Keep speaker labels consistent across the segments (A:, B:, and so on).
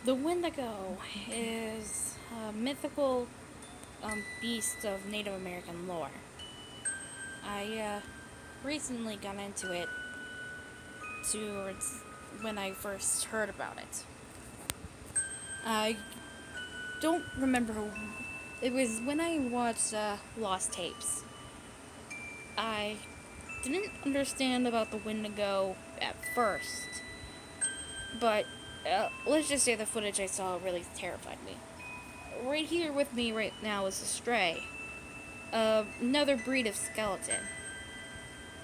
A: The Wendigo is a mythical beast of Native American lore. I recently got into it towards when I first heard about it. I don't remember. It was when I watched Lost Tapes. I didn't understand about the Wendigo at first, but let's just say the footage I saw really terrified me. Right here with me right now is a stray, another breed of skeleton.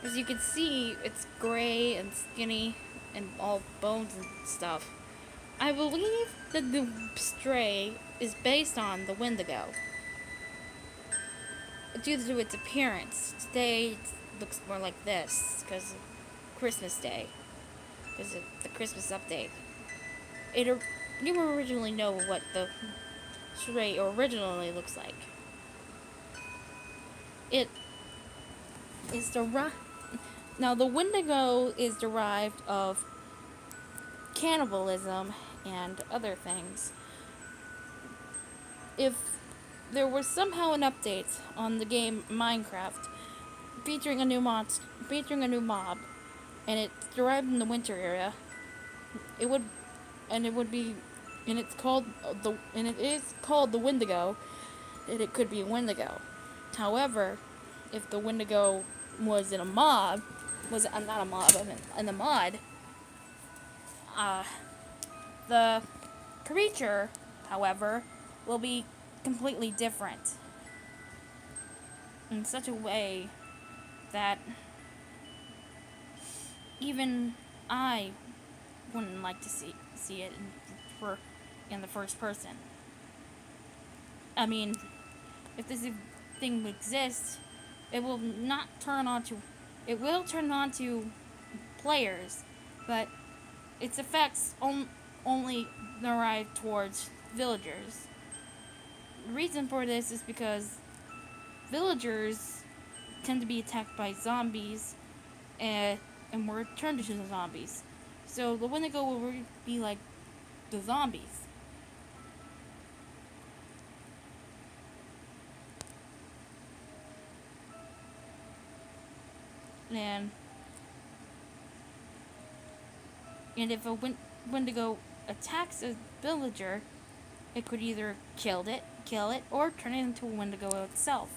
A: As you can see, it's gray and skinny and all bones and stuff. I believe that the stray is based on the Wendigo due to its appearance. Today it looks more like this because of Christmas Day, because of the Christmas update. It you originally know what the stray originally looks like. It is now the Wendigo is derived of cannibalism and other things. If there was somehow an update on the game Minecraft featuring a new mob, and it's derived in the winter area, it would, and it would be, and it's called and it is called the Wendigo, and it could be a Wendigo. However, if the Wendigo was in a mob, was not a mob, I mean, in a mod, uh, the creature, however, will be completely different in such a way that even I wouldn't like to see it in the first person. I mean, if this thing exists, it will not turn onto. It will turn onto players, but its effects only derive towards villagers. The reason for this is because villagers tend to be attacked by zombies and were turned into zombies. So the Wendigo will be like the zombies. And if a Wendigo attacks a villager, it could either kill it, or turn it into a Wendigo itself.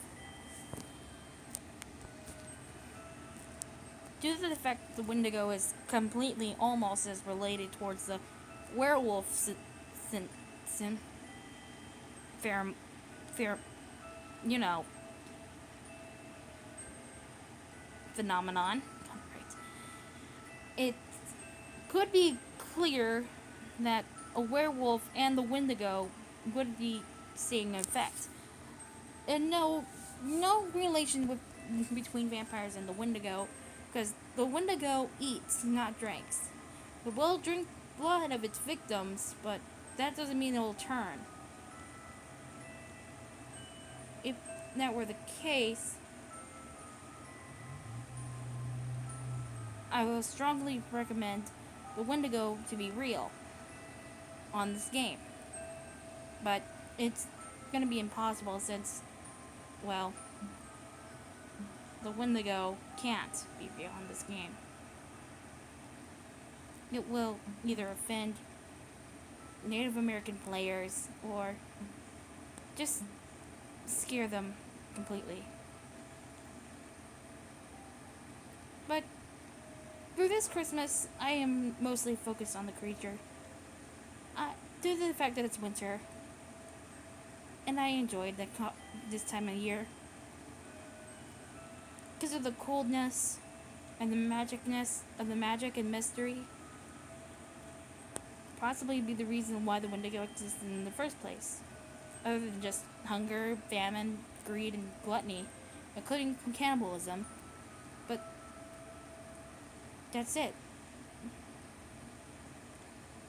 A: Due to the fact that the Wendigo is completely almost as related towards the werewolf fair, you know, phenomenon. Right. It could be clear that a werewolf and the Wendigo would be seeing an effect. And no relation between vampires and the Wendigo, because the Wendigo eats, not drinks. It will drink blood of its victims, but that doesn't mean it will turn. If that were the case, I will strongly recommend the Wendigo to be real on this game. But it's going to be impossible since, well, the Wendigo can't be real on this game. It will either offend Native American players or just scare them completely. But for this Christmas, I am mostly focused on the creature. Due to the fact that it's winter, and I enjoyed this time of year. Because of the coldness and the magicness of the magic and mystery, possibly be the reason why the Wendigo existed in the first place. Other than just hunger, famine, greed, and gluttony, including cannibalism. But that's it.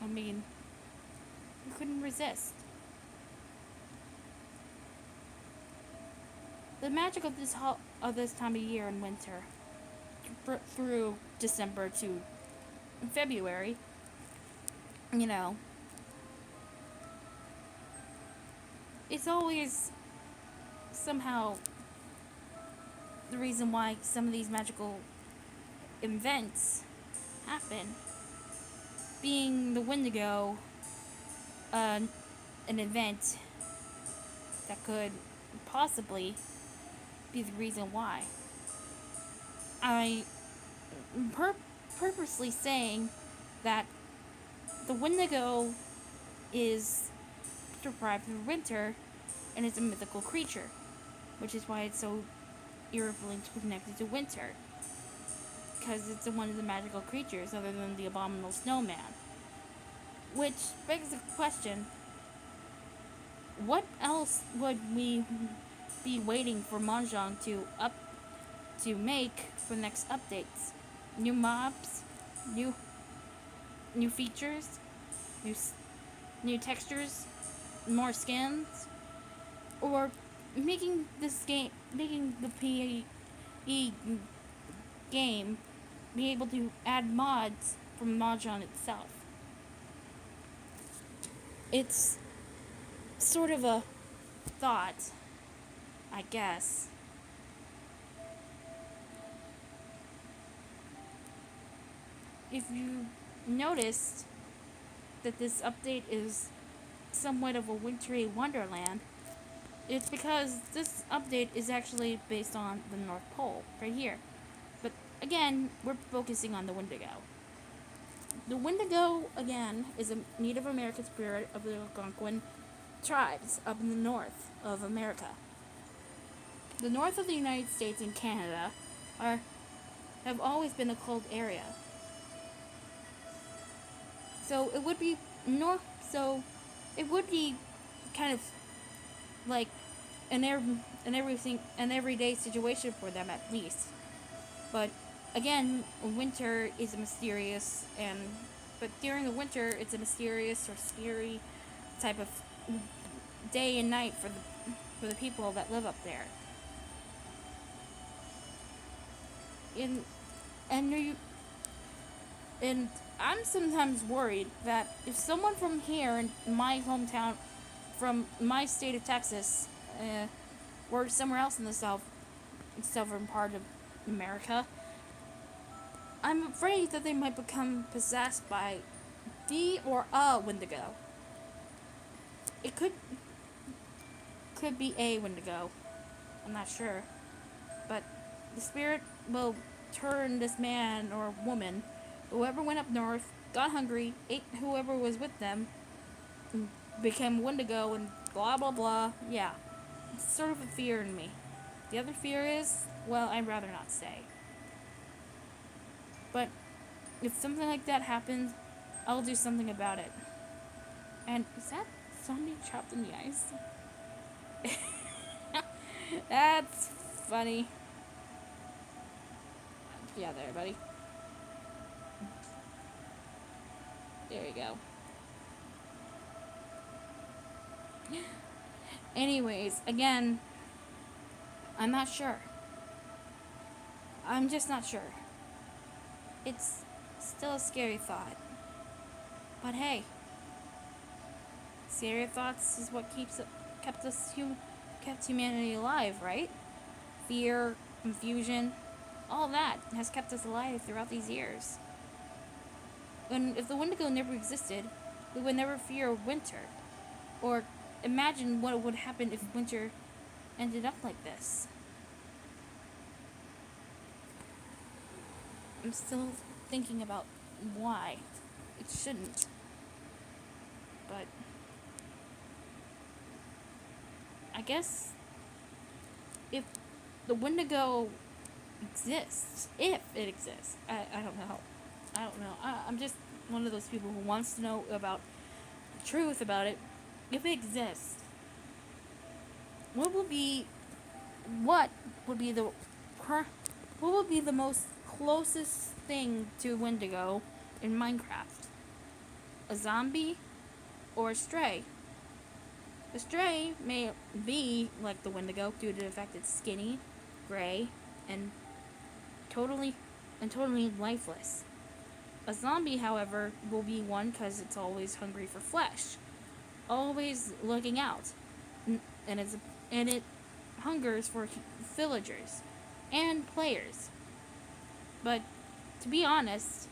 A: I mean, you couldn't resist. The magic of this time of year in winter, through December to February, you know, it's always somehow the reason why some of these magical events happen. Being the Wendigo, an event that could possibly be the reason why. I purposely saying that the Wendigo is deprived of winter and is a mythical creature, which is why it's so eerily connected to winter. Because it's one of the magical creatures other than the abominable snowman. Which begs the question, what else would we be waiting for Mahjong to make for next updates? New mobs, new features, new textures, more skins, or making the PE game be able to add mods from Mahjong itself. It's sort of a thought, I guess. If you noticed that this update is somewhat of a wintry wonderland, it's because this update is actually based on the North Pole, right here. But again, we're focusing on the Wendigo. The Wendigo, again, is a Native American spirit of the Algonquin tribes up in the north of America. The north of the United States and Canada have always been a cold area. So it would be kind of like an everyday situation for them at least. But again, winter is mysterious, but during the winter it's a mysterious or scary type of day and night for the people that live up there. And I'm sometimes worried that if someone from here in my hometown, from my state of Texas, or somewhere else in the southern part of America, I'm afraid that they might become possessed by the or a Wendigo. It could be a Wendigo. I'm not sure. But the spirit will turn this man or woman, whoever went up north, got hungry, ate whoever was with them, and became Wendigo and blah blah blah. Yeah. It's sort of a fear in me. The other fear is, well, I'd rather not say. But if something like that happens, I'll do something about it. And is that zombie trapped in the ice? That's funny. Yeah, there, buddy. There you go. Anyways, again, I'm not sure. I'm just not sure. It's still a scary thought. But hey, scary thoughts is what kept humanity alive, right? Fear, confusion, all that has kept us alive throughout these years. And if the Wendigo never existed, we would never fear winter. Or imagine what would happen if winter ended up like this. I'm still thinking about why it shouldn't. But I guess if the Wendigo exists, if it exists, I don't know. I'm just one of those people who wants to know about the truth about it. If it exists, what would be the most closest thing to Wendigo in Minecraft? A zombie or a stray? A stray may be like the Wendigo due to the fact it's skinny, gray, and totally lifeless. A zombie, however, will be one because it's always hungry for flesh, always looking out. and it hungers for villagers and players. But to be honest,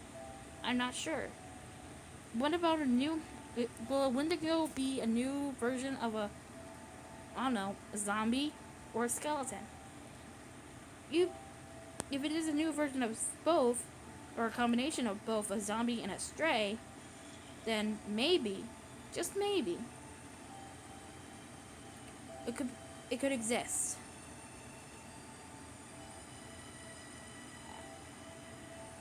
A: I'm not sure. What about a new? Will a Wendigo be a new version of I don't know, a zombie or a skeleton? You, if it is a new version of both, or a combination of both a zombie and a stray, then maybe, just maybe, it could it could exist.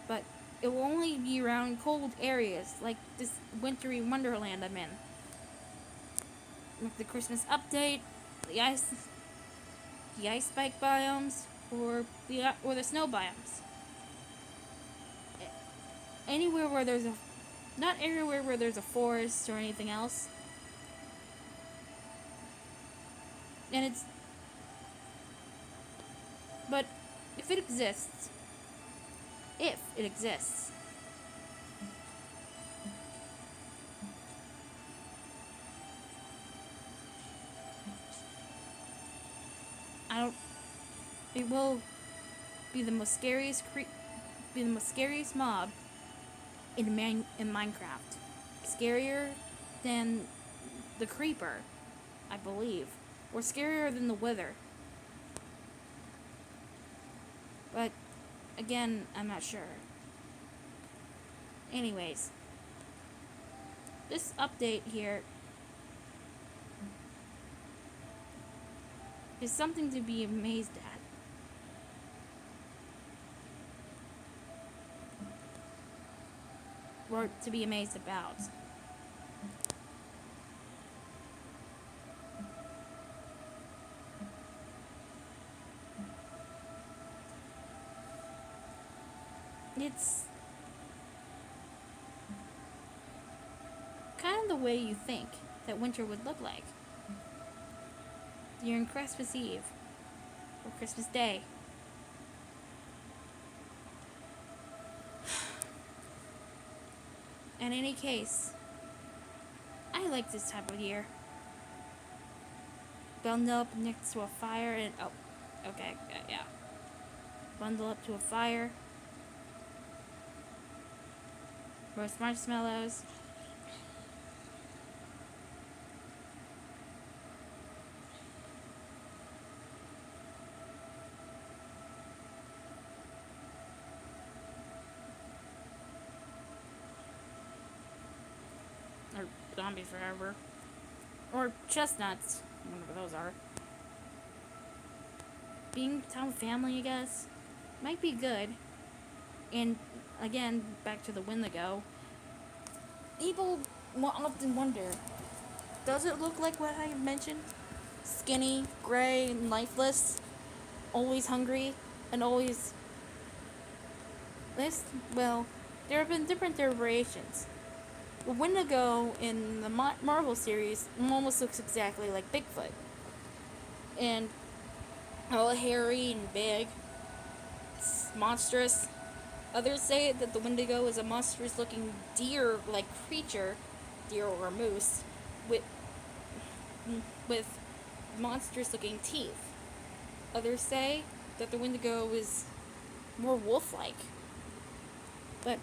A: But it will only be around cold areas like this wintry wonderland I'm in. With the Christmas update, the ice spike biomes, or the snow biomes. Anywhere where there's a Not everywhere where there's a forest or anything else. And it's But if it exists, if it exists, I don't. It will be the most scariest mob in Minecraft. Scarier than the creeper, I believe, or scarier than the wither. But again, I'm not sure. Anyways, this update here is something to be amazed at. Or to be amazed about. It's kind of the way you think that winter would look like. During Christmas Eve or Christmas Day. In any case, I like this time of year. Bundle up next to a fire and okay, yeah. Bundle up to a fire. Roast marshmallows. Or zombie forever. Or chestnuts. Whatever those are. Being town with family, I guess, might be good. And again, back to the Wendigo. People often wonder, does it look like what I mentioned? Skinny, gray, and lifeless, always hungry, and always this? Well, there have been different variations. The Wendigo in the Marvel series almost looks exactly like Bigfoot. And all hairy and big. It's monstrous. Others say that the Wendigo is a monstrous looking deer-like creature, deer or a moose, with monstrous looking teeth. Others say that the Wendigo is more wolf-like. But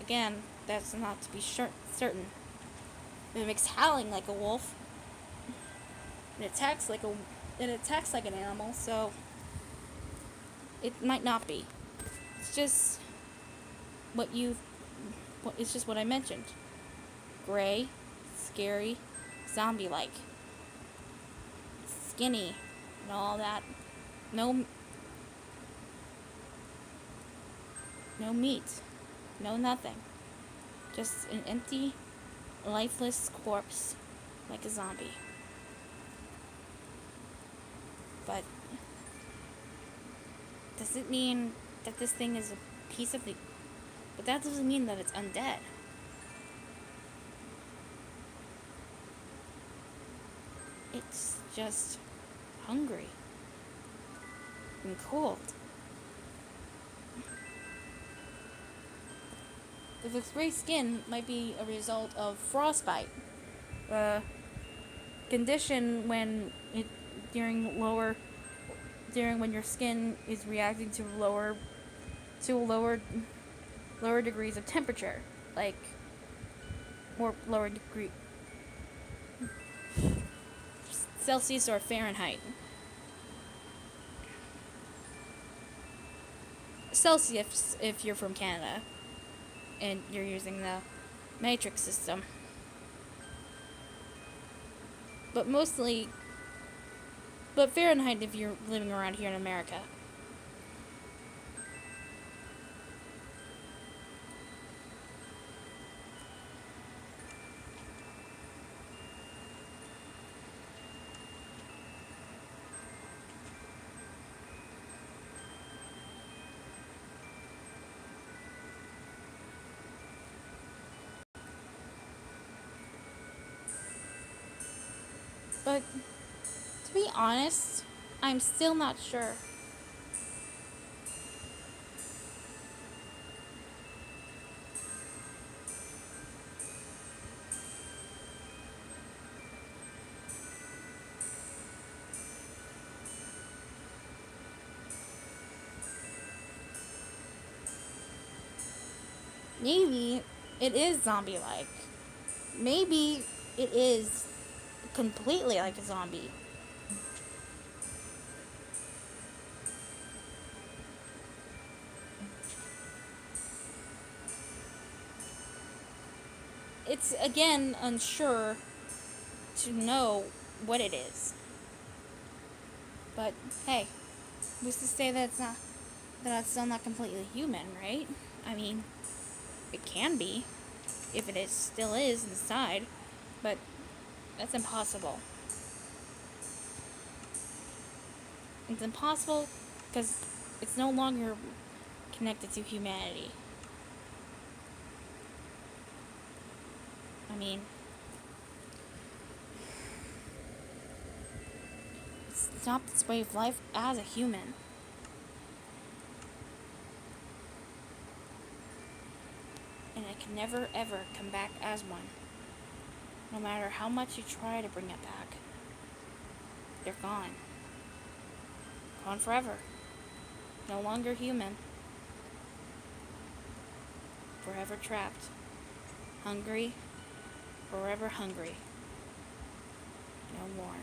A: again, that's not to be certain. It mimics howling like a wolf. It attacks like an animal, so it might not be. It's just it's just what I mentioned. Gray, scary, zombie-like, skinny, and all that. No meat, no nothing. Just an empty, lifeless corpse, like a zombie. But does it mean that this thing is a piece of the... But that doesn't mean that it's undead. It's just hungry and cold. Its gray skin might be a result of frostbite. condition during when your skin is reacting to lower degrees of temperature, like more lower degree Celsius or Fahrenheit. Celsius if you're from Canada and you're using the matrix system. But Fahrenheit if you're living around here in America. But to be honest, I'm still not sure. Maybe it is zombie-like. Maybe it is completely like a zombie. It's again unsure to know what it is. But hey, who's to say that it's still not completely human, right? I mean, it can be, if it still is inside, but that's impossible. It's impossible because it's no longer connected to humanity. I mean, it's not its way of life as a human. And it can never ever come back as one. No matter how much you try to bring it back, they're gone. Gone forever. No longer human. Forever trapped. Hungry. Forever hungry. No more.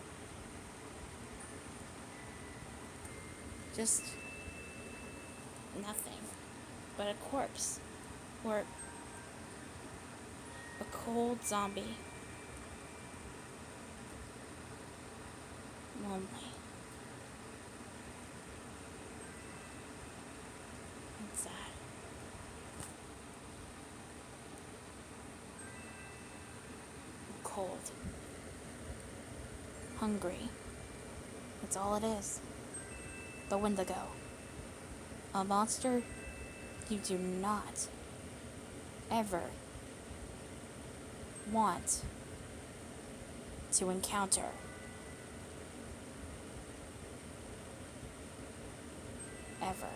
A: Just nothing but a corpse. Or a cold zombie. Lonely. And sad. And cold. Hungry. That's all it is. The Wendigo. A monster you do not ever want to encounter. Ever.